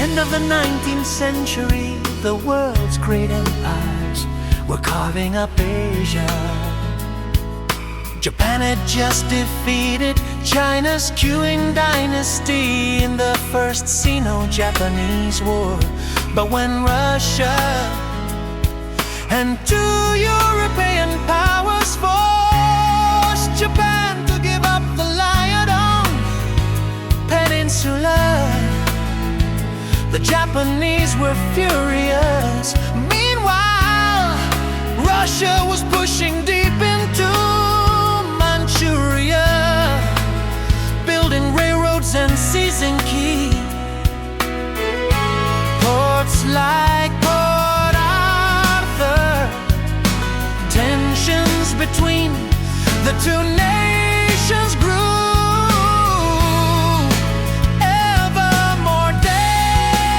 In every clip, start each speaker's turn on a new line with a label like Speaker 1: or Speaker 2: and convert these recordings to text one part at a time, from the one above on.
Speaker 1: end of the 19th century, the world's great empires were carving up Asia. Japan had just defeated China's Qing dynasty in the First Sino-Japanese War. But when Russia and two European powers forced Japan to give up the Liaodong Peninsula, the Japanese were furious. Meanwhile, Russia was pushing deep into Manchuria, building railroads and seizing key ports like Port Arthur. Tensions between the two nations grew ever more dangerous.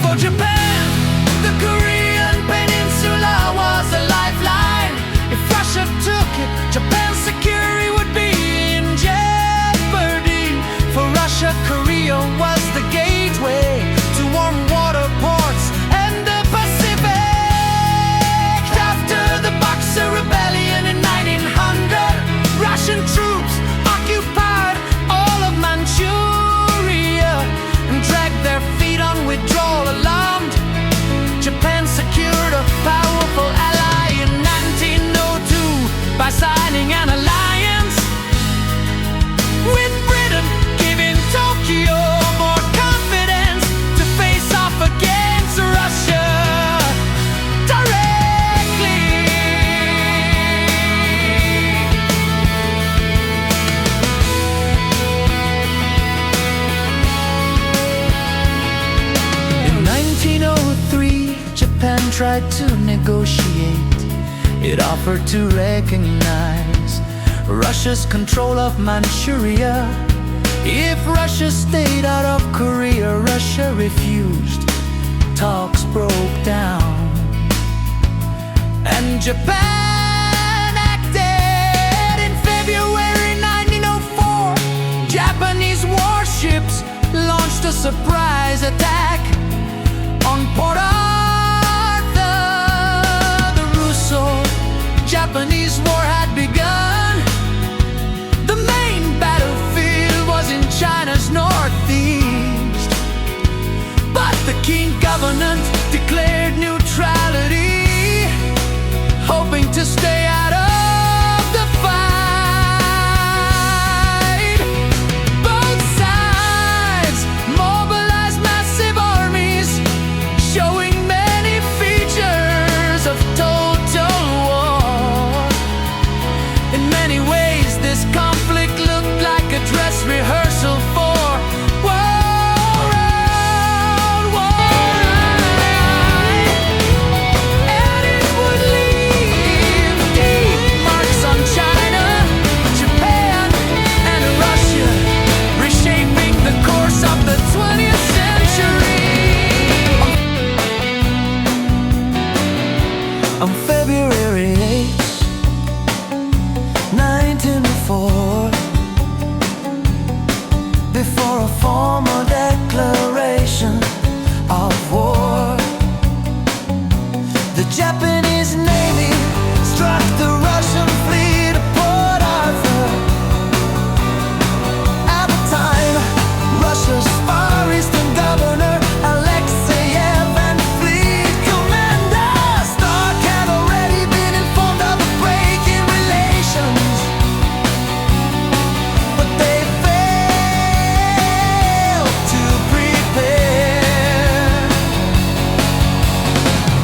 Speaker 1: For Japan, the Korean Peninsula was a lifeline. If Russia took it, Japan's security would be in jeopardy. For Russia, Korea was the gateway to warm water ports and the Pacific. After the Boxer Rebellion in 1900, Russian troops occupied all of Manchuria and dragged their feet on withdrawal. Alarmed, Japan secured a powerful ally in 1902 by signing an alliance with Britain, giving Tokyo more confidence to face off against Russia directly. In 1903, Japan tried to negotiate. It offered to recognize Russia's control of Manchuria. If Russia stayed out of Korea, Russia refused. Talks broke down, and Japan acted. In February 1904, Japanese warships launched a surprise attack on Port Arthur. The Russo-Japanese War had begun. The main battlefield was in China's northeast, but the Qing government declared neutrality, hoping to stay out of the fight. Both sides mobilized massive armies, showing many features of total war. In many ways, this conflict looked like a dress rehearsal for World War I, and it would leave deep marks on China, Japan, and Russia, reshaping the course of the 20th century. On February 8th, 1904, before a formal declaration of war, the Japanese Navy struck the Russian fleet at Port Arthur. At the time, Russia's Far Eastern governor Alexeyev and fleet commander Stark had already been informed of the break in relations, but they failed to prepare.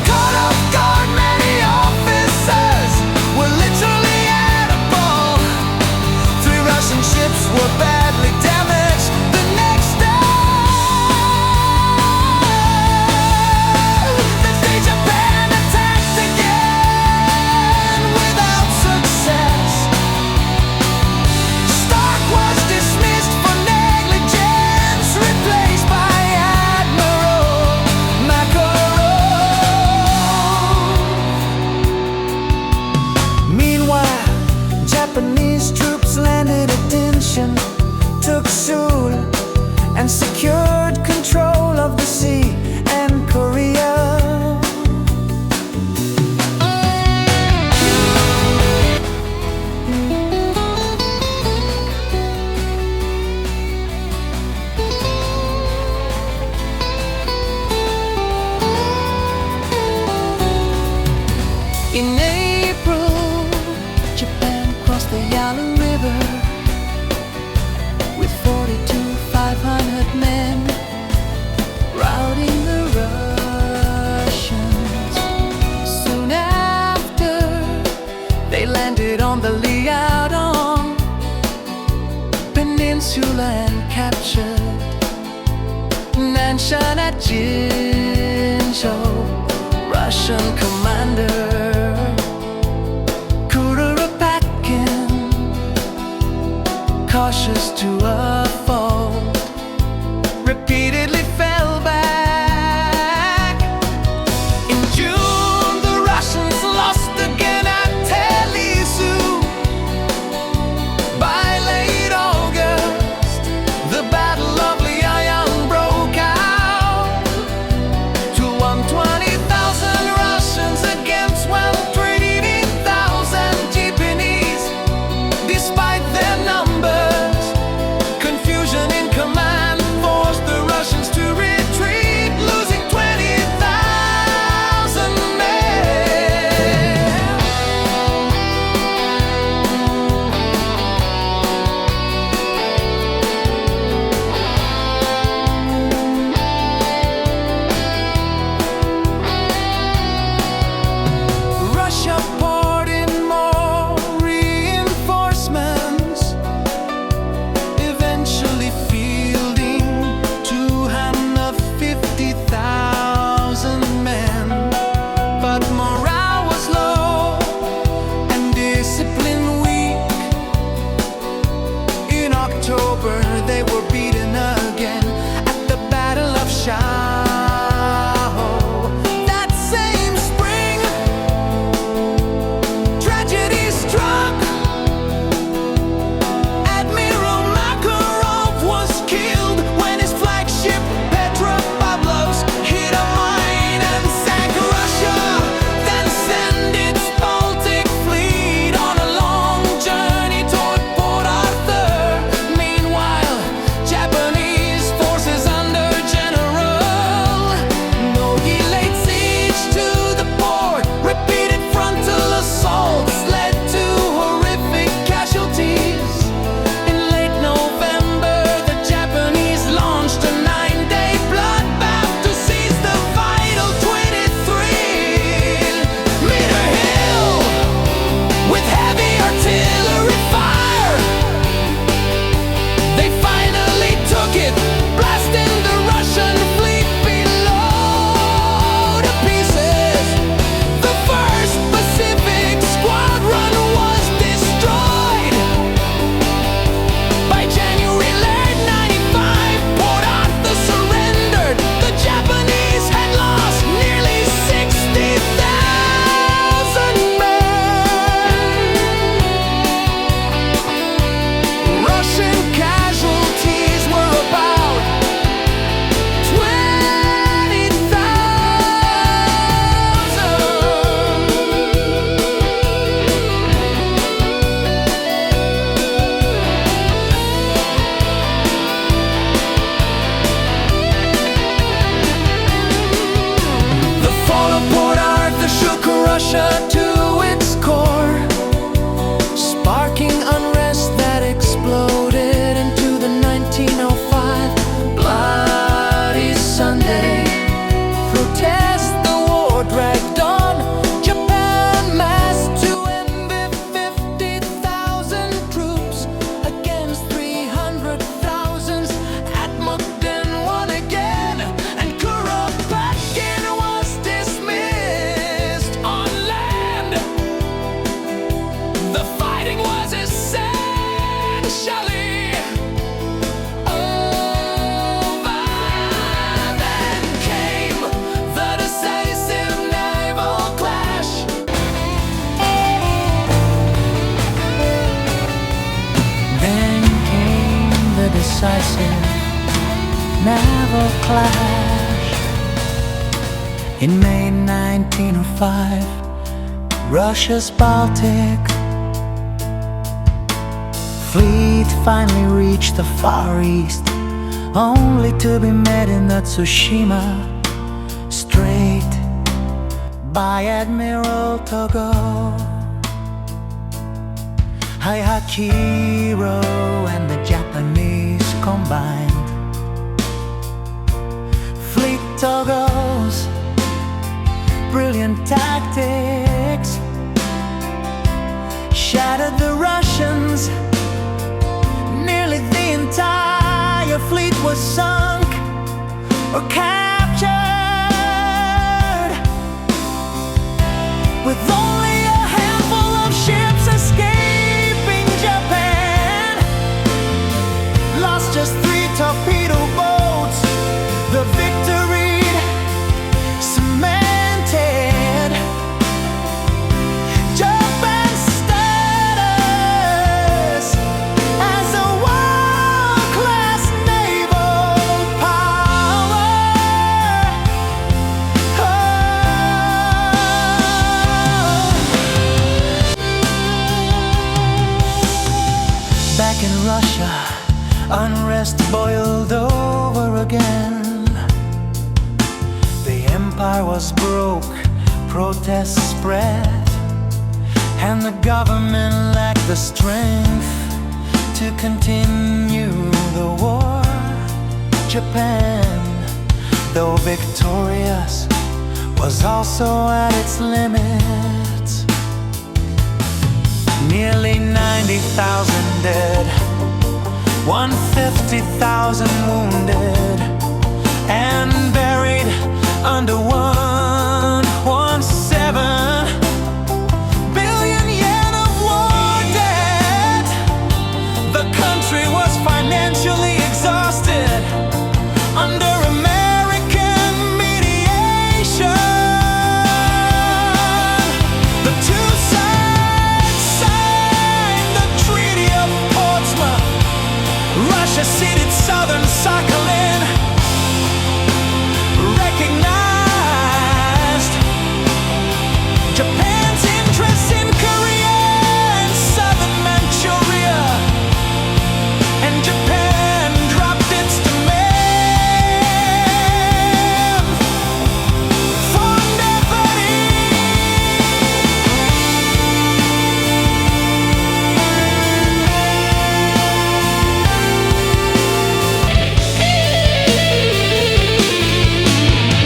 Speaker 1: Caught off guard, man. landed on the Liaodong Peninsula and captured Nanshan at Jinzhou. Russian commander Kuropatkin, cautious to a fault, repeatedly fell back. In June, the Russians lost again at Telisu. By late August, the Battle of Liaoyang broke out. To 120,000 Russians against 120,000 Japanese. Despite their numbers, confusion in command forced the Russians to retreat, losing 20,000 men. Russia poured in more reinforcements, eventually fielding 250,000 men. But morale was low and discipline weak. In October, they were beaten again at the Battle of Shaho. That same spring, tragedy struck. Admiral Makarov was killed when his flagship Petropavlovsk hit a mine and sank. Russia then sent its Baltic fleet on a long journey toward Port Arthur. Meanwhile, Japanese forces under General Nogi laid siege to the port. Repeated frontal assaults led to horrific casualties. In late November, the Japanese launched a 9-day bloodbath to seize the vital 23-meter hill with heavy artillery fire. They finally took it, blasting the Russian fleet below to pieces. The first Pacific Squadron was destroyed. By January late 95, Port Arthur surrendered. The Japanese had lost nearly 60,000 men. Russian casualties were about 20,000. The fall of Port Arthur shook Russia to its core, sparking unrest that exploded into the 1905 Bloody Sunday. Protest the war dragged on. Japan massed to end the 50,000 troops against 300,000 at Mukden won again, and Kuropatkin was dismissed on land. The fighting was essentially over. Then came the decisive naval clash. Then came the decisive naval clash. In May 1905, Russia's Baltic fleet finally reached the Far East, only to be met in the Tsushima Strait by Admiral Togo. Haihakiro and the Japanese combined. Fleet Togo's brilliant tactics or captured, with only a handful of ships escaping Japan. Lost just 3 torpedo boats, the victory cemented Japan's status as a world-class naval power. Back in Russia, unrest boiled over again. The empire was broke, protests spread, and the government lacked the strength to continue the war. Japan, though victorious, was also at its limits. Nearly 90,000 dead, 150,000 wounded, and buried under 117 billion yen of war debt. The country was financially exhausted under American mediation. The two sides signed the Treaty of Portsmouth. Russia ceded southern Sakhalin, recognized Japan's interests in Korea and southern Manchuria, and Japan dropped its demand for never.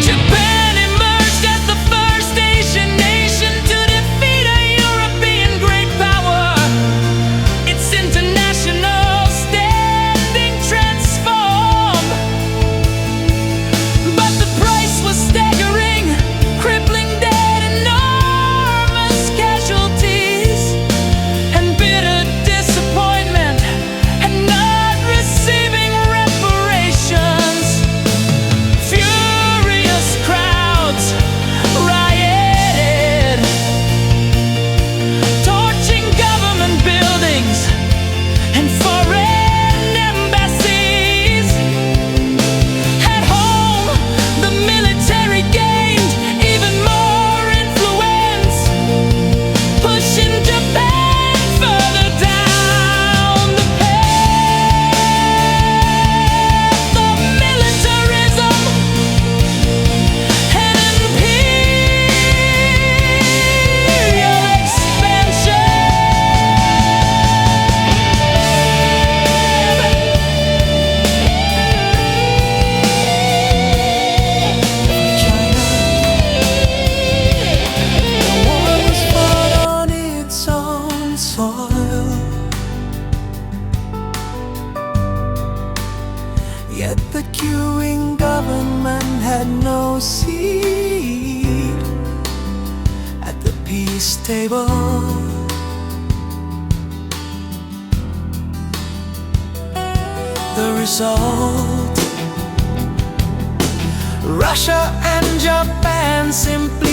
Speaker 1: Japan emerged as the first Asian nation to defeat a European great power. Its international standing transformed, but the price was staggering, crippling debt, enormous casualties, and bitter disappointment at not receiving reparations. Furious crowds rioted, torching government buildings and foreign embassies. At home, the military gained even more influence, pushing Japan further down the path of militarism and imperial expansion. China, the war was fought on its own soil, yet the queuing government had no seat at the peace table. The result, Russia and Japan simply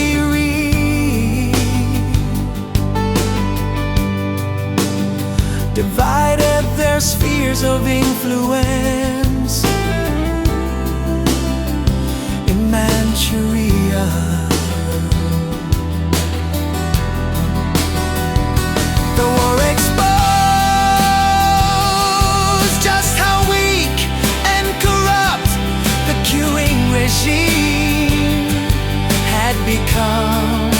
Speaker 1: divided their spheres of influence in Manchuria. The war exposed just how weak and corrupt the queuing regime had become,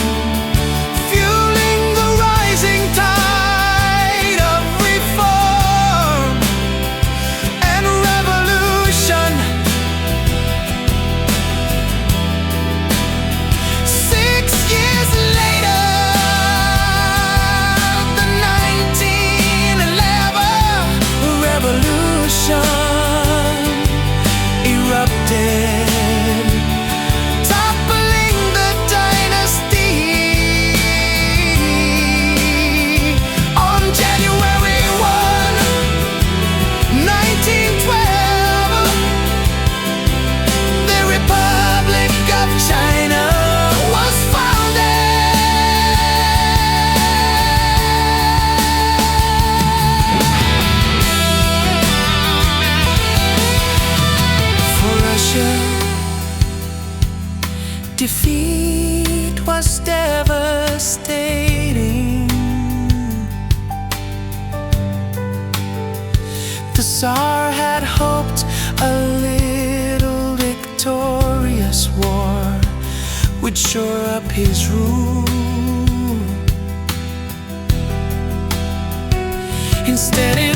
Speaker 1: fueling the rising tide of reform and revolution. up his rule. Instead it